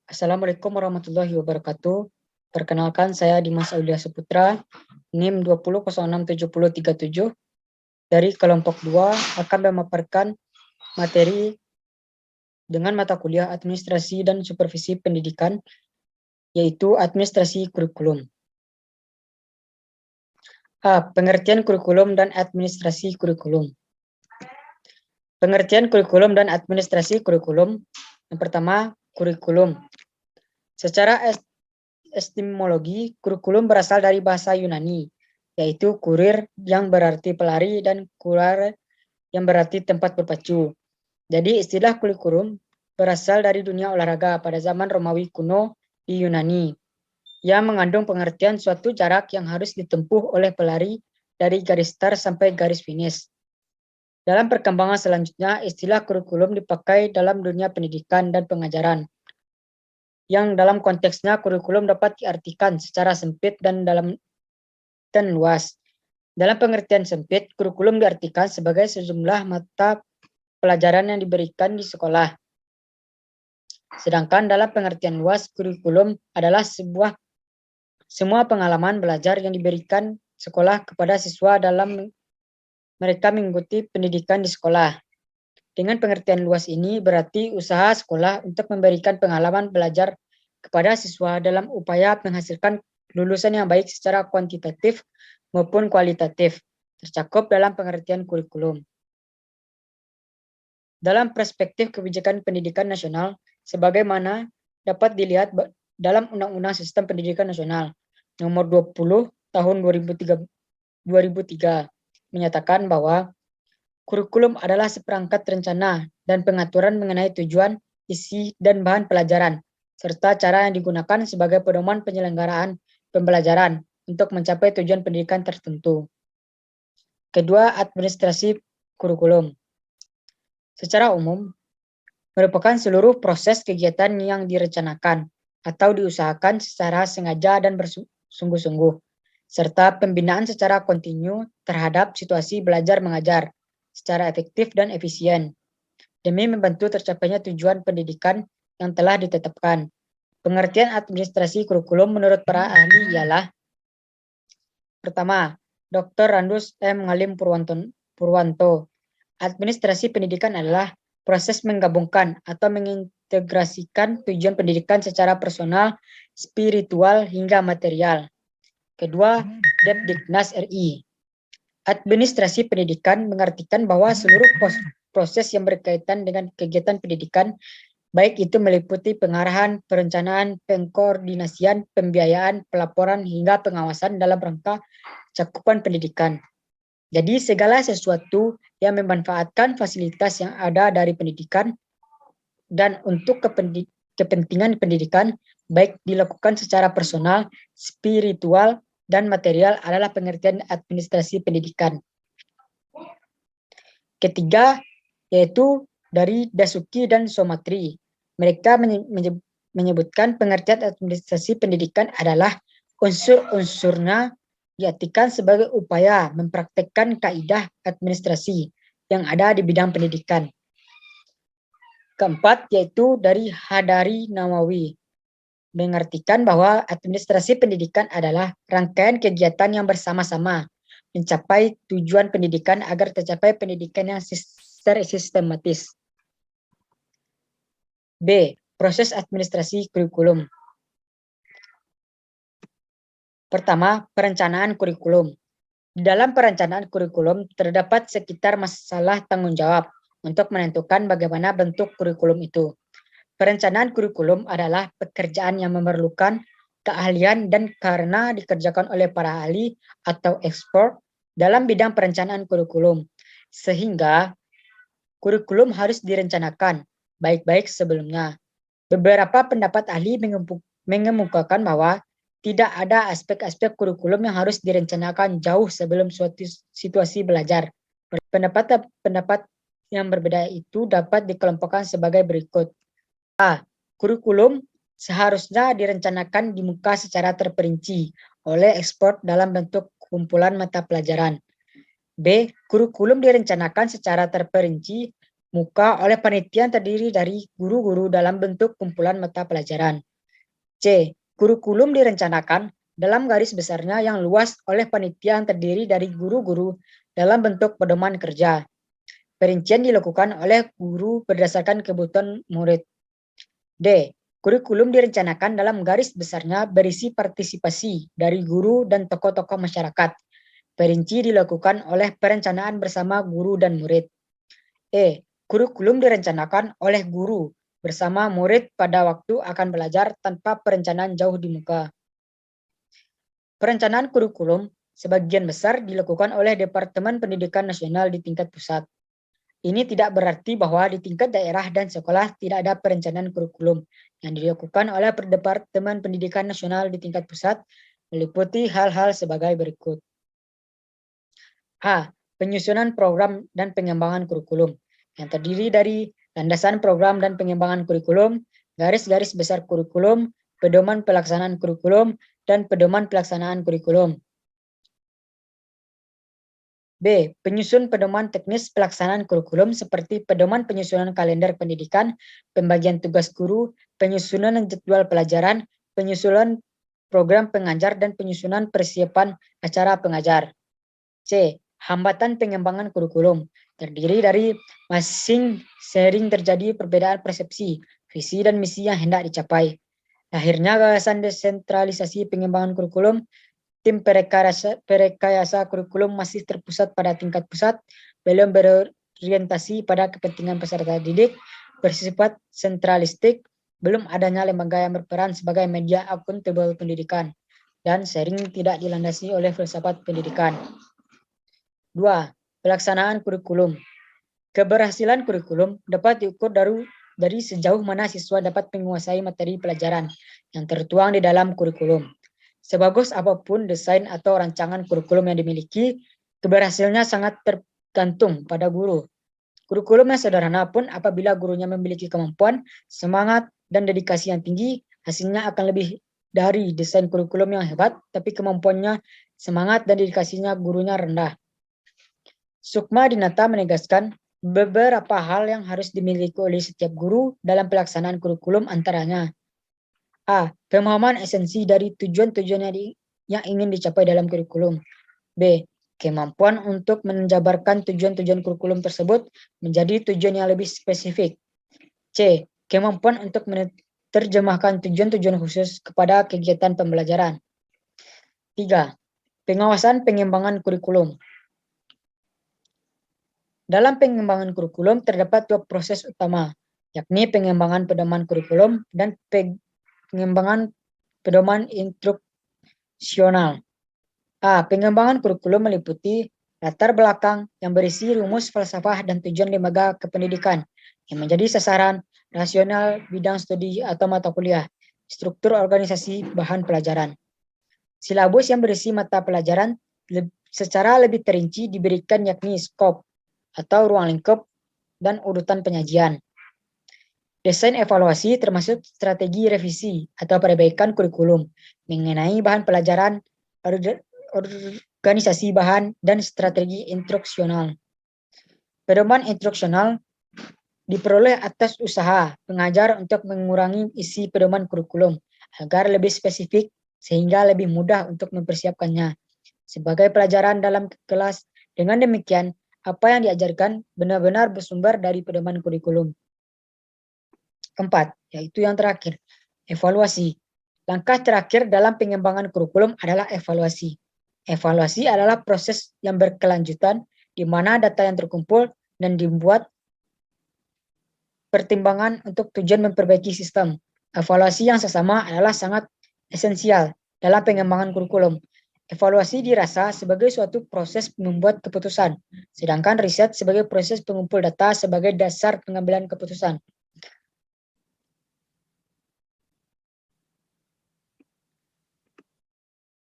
Assalamualaikum warahmatullahi wabarakatuh. Perkenalkan, saya Dimas Aulia Saputra, NIM 20067037 dari kelompok 2 akan memaparkan materi dengan mata kuliah Administrasi dan Supervisi Pendidikan, yaitu Administrasi Kurikulum. Pengertian kurikulum dan administrasi kurikulum. Pengertian kurikulum dan administrasi kurikulum. Yang pertama, kurikulum. Secara etimologi, kurikulum berasal dari bahasa Yunani, yaitu kurir yang berarti pelari dan kurar yang berarti tempat berpacu. Jadi istilah kurikulum berasal dari dunia olahraga pada zaman Romawi kuno di Yunani, yang mengandung pengertian suatu jarak yang harus ditempuh oleh pelari dari garis start sampai garis finish. Dalam perkembangan selanjutnya, istilah kurikulum dipakai dalam dunia pendidikan dan pengajaran, yang dalam konteksnya kurikulum dapat diartikan secara sempit dan luas. Dalam pengertian sempit, kurikulum diartikan sebagai sejumlah mata pelajaran yang diberikan di sekolah. Sedangkan dalam pengertian luas, kurikulum adalah semua pengalaman belajar yang diberikan sekolah kepada siswa dalam mereka mengikuti pendidikan di sekolah. Dengan pengertian luas ini berarti usaha sekolah untuk memberikan pengalaman belajar kepada siswa dalam upaya menghasilkan lulusan yang baik secara kuantitatif maupun kualitatif, tercakup dalam pengertian kurikulum. Dalam perspektif kebijakan pendidikan nasional, sebagaimana dapat dilihat dalam Undang-Undang Sistem Pendidikan Nasional Nomor 20 Tahun 2003 menyatakan bahwa kurikulum adalah seperangkat rencana dan pengaturan mengenai tujuan, isi, dan bahan pelajaran, serta cara yang digunakan sebagai pedoman penyelenggaraan pembelajaran untuk mencapai tujuan pendidikan tertentu. Kedua, administrasi kurikulum. Secara umum, merupakan seluruh proses kegiatan yang direncanakan atau diusahakan secara sengaja dan bersungguh-sungguh, serta pembinaan secara kontinu terhadap situasi belajar mengajar secara efektif dan efisien, demi membantu tercapainya tujuan pendidikan yang telah ditetapkan. Pengertian administrasi kurikulum menurut para ahli ialah: pertama, Dr. Randus M. Ngalim Purwanto. Administrasi pendidikan adalah proses menggabungkan atau mengintegrasikan tujuan pendidikan secara personal, spiritual, hingga material. Kedua, Depdiknas RI. Administrasi pendidikan mengartikan bahwa seluruh proses yang berkaitan dengan kegiatan pendidikan, baik itu meliputi pengarahan, perencanaan, pengkoordinasian, pembiayaan, pelaporan, hingga pengawasan dalam rangka cakupan pendidikan. Jadi segala sesuatu yang memanfaatkan fasilitas yang ada dari pendidikan dan untuk kepentingan pendidikan, baik dilakukan secara personal, spiritual, dan material adalah pengertian administrasi pendidikan. Ketiga, yaitu dari Dasuki dan Somatri. Mereka menyebutkan pengertian administrasi pendidikan adalah unsur-unsurnya diartikan sebagai upaya mempraktekkan kaidah administrasi yang ada di bidang pendidikan. Keempat, yaitu dari Hadari Nawawi, mengartikan bahwa administrasi pendidikan adalah rangkaian kegiatan yang bersama-sama mencapai tujuan pendidikan agar tercapai pendidikan yang sistematis. B. Proses administrasi kurikulum. Pertama, perencanaan kurikulum. Di dalam perencanaan kurikulum terdapat sekitar masalah tanggung jawab untuk menentukan bagaimana bentuk kurikulum itu. Perencanaan kurikulum adalah pekerjaan yang memerlukan keahlian dan karena dikerjakan oleh para ahli atau expert dalam bidang perencanaan kurikulum. Sehingga kurikulum harus direncanakan baik-baik sebelumnya. Beberapa pendapat ahli mengemukakan bahwa tidak ada aspek-aspek kurikulum yang harus direncanakan jauh sebelum suatu situasi belajar. Pendapat yang berbeda itu dapat dikelompokkan sebagai berikut. A. Kurikulum seharusnya direncanakan di muka secara terperinci oleh ekspor dalam bentuk kumpulan mata pelajaran. B. Kurikulum direncanakan secara terperinci muka oleh panitia yang terdiri dari guru-guru dalam bentuk kumpulan mata pelajaran. C. Kurikulum direncanakan dalam garis besarnya yang luas oleh panitia yang terdiri dari guru-guru dalam bentuk pedoman kerja. Perincian dilakukan oleh guru berdasarkan kebutuhan murid. D. Kurikulum direncanakan dalam garis besarnya berisi partisipasi dari guru dan tokoh-tokoh masyarakat. Perinci dilakukan oleh perencanaan bersama guru dan murid. E. Kurikulum direncanakan oleh guru bersama murid pada waktu akan belajar tanpa perencanaan jauh di muka. Perencanaan kurikulum sebagian besar dilakukan oleh Departemen Pendidikan Nasional di tingkat pusat. Ini tidak berarti bahwa di tingkat daerah dan sekolah tidak ada perencanaan kurikulum yang dilakukan oleh Departemen Pendidikan Nasional di tingkat pusat meliputi hal-hal sebagai berikut. A. Penyusunan program dan pengembangan kurikulum yang terdiri dari landasan program dan pengembangan kurikulum, garis-garis besar kurikulum, pedoman pelaksanaan kurikulum, dan pedoman pelaksanaan kurikulum. B. Penyusun pedoman teknis pelaksanaan kurikulum seperti pedoman penyusunan kalender pendidikan, pembagian tugas guru, penyusunan jadwal pelajaran, penyusunan program pengajar, dan penyusunan persiapan acara pengajar. C. Hambatan pengembangan kurikulum terdiri dari masing sering terjadi perbedaan persepsi, visi, dan misi yang hendak dicapai. Akhirnya gagasan desentralisasi pengembangan kurikulum. Tim perekayasa kurikulum masih terpusat pada tingkat pusat, belum berorientasi pada kepentingan peserta didik, bersifat sentralistik, belum adanya lembaga yang berperan sebagai media akuntabel pendidikan, dan sering tidak dilandasi oleh filsafat pendidikan. 2. Pelaksanaan kurikulum. Keberhasilan kurikulum dapat diukur dari sejauh mana siswa dapat menguasai materi pelajaran yang tertuang di dalam kurikulum. Sebagus apapun desain atau rancangan kurikulum yang dimiliki, keberhasilannya sangat tergantung pada guru. Kurikulum yang sederhana pun apabila gurunya memiliki kemampuan, semangat, dan dedikasi yang tinggi, hasilnya akan lebih dari desain kurikulum yang hebat, tapi kemampuannya, semangat, dan dedikasinya gurunya rendah. Sukma Dinata menegaskan beberapa hal yang harus dimiliki oleh setiap guru dalam pelaksanaan kurikulum antaranya A. Pemahaman esensi dari tujuan-tujuan yang ingin dicapai dalam kurikulum. B. Kemampuan untuk menjabarkan tujuan-tujuan kurikulum tersebut menjadi tujuan yang lebih spesifik. C. Kemampuan untuk menerjemahkan tujuan-tujuan khusus kepada kegiatan pembelajaran. 3. Pengawasan pengembangan kurikulum. Dalam pengembangan kurikulum terdapat dua proses utama, yakni pengembangan pedoman kurikulum dan pengembangan pedoman instruksional. A. Pengembangan kurikulum meliputi latar belakang yang berisi rumus falsafah dan tujuan lembaga kependidikan yang menjadi sasaran, rasional, bidang studi atau mata kuliah, struktur organisasi bahan pelajaran. Silabus yang berisi mata pelajaran secara lebih terinci diberikan yakni skop atau ruang lingkup dan urutan penyajian. Desain evaluasi termasuk strategi revisi atau perbaikan kurikulum mengenai bahan pelajaran, organisasi bahan, dan strategi instruksional. Pedoman instruksional diperoleh atas usaha pengajar untuk mengurangi isi pedoman kurikulum agar lebih spesifik sehingga lebih mudah untuk mempersiapkannya sebagai pelajaran dalam kelas. Dengan demikian, apa yang diajarkan benar-benar bersumber dari pedoman kurikulum. 4. Yaitu yang terakhir, evaluasi. Langkah terakhir dalam pengembangan kurikulum adalah evaluasi. Evaluasi adalah proses yang berkelanjutan di mana data yang terkumpul dan dibuat pertimbangan untuk tujuan memperbaiki sistem. Evaluasi yang sesama adalah sangat esensial dalam pengembangan kurikulum. Evaluasi dirasa sebagai suatu proses membuat keputusan, sedangkan riset sebagai proses pengumpul data sebagai dasar pengambilan keputusan.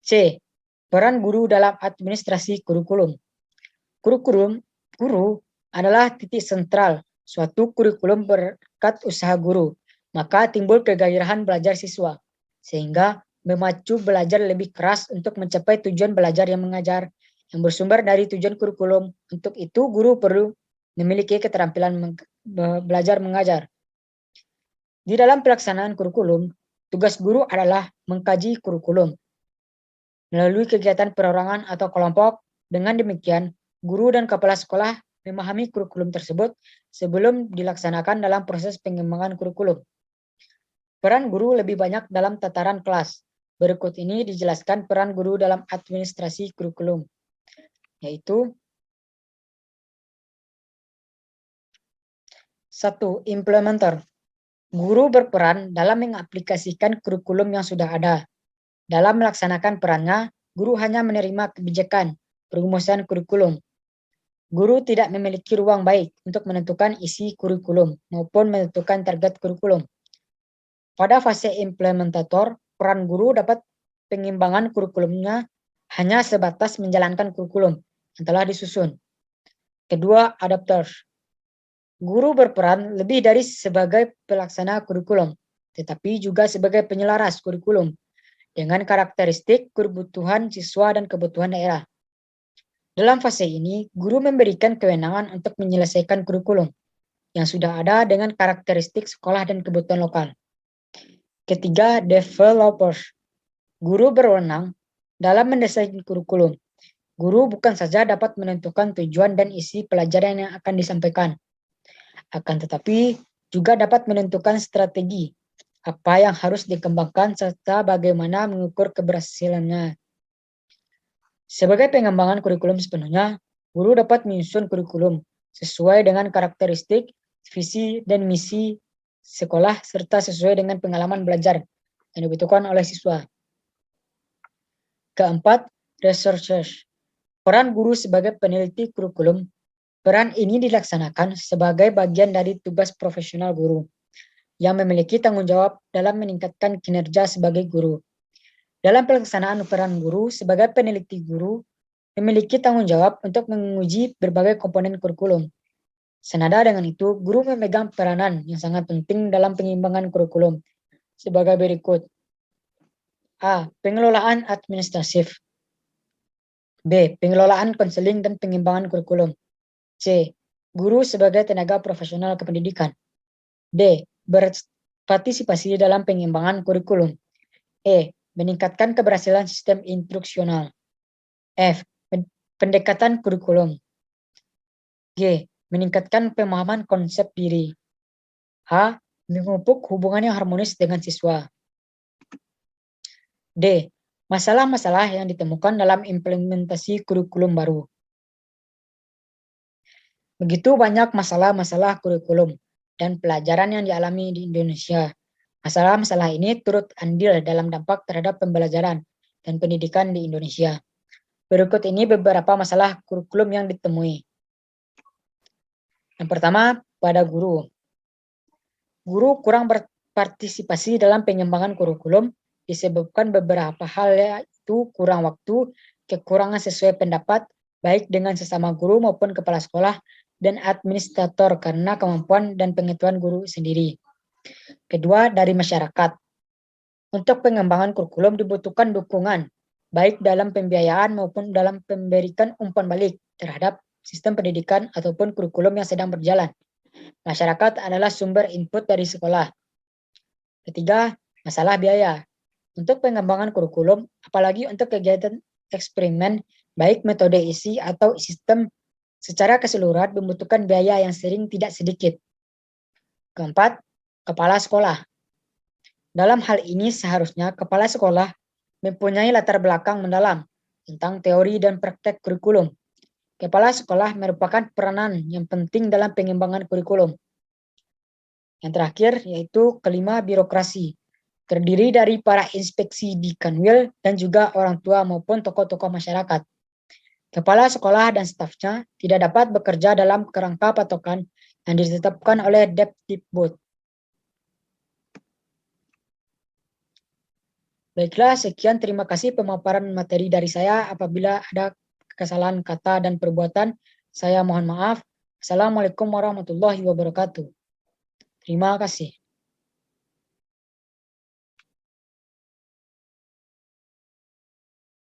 C. Peran guru dalam administrasi kurikulum. Guru adalah titik sentral suatu kurikulum berkat usaha guru. Maka timbul kegairahan belajar siswa, sehingga memacu belajar lebih keras untuk mencapai tujuan belajar yang mengajar yang bersumber dari tujuan kurikulum. Untuk itu, guru perlu memiliki keterampilan belajar mengajar. Di dalam pelaksanaan kurikulum, tugas guru adalah mengkaji kurikulum melalui kegiatan perorangan atau kelompok. Dengan demikian, guru dan kepala sekolah memahami kurikulum tersebut sebelum dilaksanakan dalam proses pengembangan kurikulum. Peran guru lebih banyak dalam tataran kelas. Berikut ini dijelaskan peran guru dalam administrasi kurikulum, yaitu 1. Implementer. Guru berperan dalam mengaplikasikan kurikulum yang sudah ada. Dalam melaksanakan perannya, guru hanya menerima kebijakan perumusan kurikulum. Guru tidak memiliki ruang baik untuk menentukan isi kurikulum maupun menentukan target kurikulum. Pada fase implementator, peran guru dapat pengembangan kurikulumnya hanya sebatas menjalankan kurikulum yang telah disusun. Kedua, adapter. Guru berperan lebih dari sebagai pelaksana kurikulum, tetapi juga sebagai penyelaras kurikulum dengan karakteristik kebutuhan siswa dan kebutuhan daerah. Dalam fase ini, guru memberikan kewenangan untuk menyelesaikan kurikulum yang sudah ada dengan karakteristik sekolah dan kebutuhan lokal. Ketiga, developer. Guru berwenang dalam mendesain kurikulum. Guru bukan saja dapat menentukan tujuan dan isi pelajaran yang akan disampaikan, akan tetapi juga dapat menentukan strategi apa yang harus dikembangkan serta bagaimana mengukur keberhasilannya. Sebagai pengembangan kurikulum sepenuhnya, guru dapat menyusun kurikulum sesuai dengan karakteristik, visi, dan misi sekolah serta sesuai dengan pengalaman belajar yang dibutuhkan oleh siswa. Keempat, researchers. Peran guru sebagai peneliti kurikulum. Peran ini dilaksanakan sebagai bagian dari tugas profesional guru yang memiliki tanggung jawab dalam meningkatkan kinerja sebagai guru. Dalam pelaksanaan peran guru sebagai peneliti, guru memiliki tanggung jawab untuk menguji berbagai komponen kurikulum. Senada dengan itu, guru memegang peranan yang sangat penting dalam pengembangan kurikulum sebagai berikut. A. Pengelolaan administratif. B. Pengelolaan konseling dan pengembangan kurikulum. C. Guru sebagai tenaga profesional kependidikan. D. Berpartisipasi dalam pengembangan kurikulum. E. Meningkatkan keberhasilan sistem instruksional. F. Pendekatan kurikulum. G. Meningkatkan pemahaman konsep diri. H. Memupuk hubungan yang harmonis dengan siswa. D. Masalah-masalah yang ditemukan dalam implementasi kurikulum baru. Begitu banyak masalah-masalah kurikulum dan pelajaran yang dialami di Indonesia. Masalah-masalah ini turut andil dalam dampak terhadap pembelajaran dan pendidikan di Indonesia. Berikut ini beberapa masalah kurikulum yang ditemui. Yang pertama, pada guru. Guru kurang berpartisipasi dalam pengembangan kurikulum disebabkan beberapa hal, yaitu kurang waktu, kekurangan sesuai pendapat, baik dengan sesama guru maupun kepala sekolah dan administrator karena kemampuan dan pengetahuan guru sendiri. Kedua, dari masyarakat. Untuk pengembangan kurikulum dibutuhkan dukungan, baik dalam pembiayaan maupun dalam memberikan umpan balik terhadap sistem pendidikan ataupun kurikulum yang sedang berjalan. Masyarakat adalah sumber input dari sekolah. Ketiga, masalah biaya. Untuk pengembangan kurikulum, apalagi untuk kegiatan eksperimen, baik metode isi atau sistem secara keseluruhan membutuhkan biaya yang sering tidak sedikit. Keempat, kepala sekolah. Dalam hal ini seharusnya kepala sekolah mempunyai latar belakang mendalam tentang teori dan praktek kurikulum. Kepala sekolah merupakan peranan yang penting dalam pengembangan kurikulum. Yang terakhir yaitu kelima, birokrasi. Terdiri dari para inspeksi di Kanwil dan juga orang tua maupun tokoh-tokoh masyarakat. Kepala sekolah dan stafnya tidak dapat bekerja dalam kerangka patokan yang ditetapkan oleh Depdikbud. Baiklah, sekian, terima kasih pemaparan materi dari saya. Apabila ada kesalahan kata dan perbuatan, saya mohon maaf. Assalamualaikum warahmatullahi wabarakatuh. Terima kasih.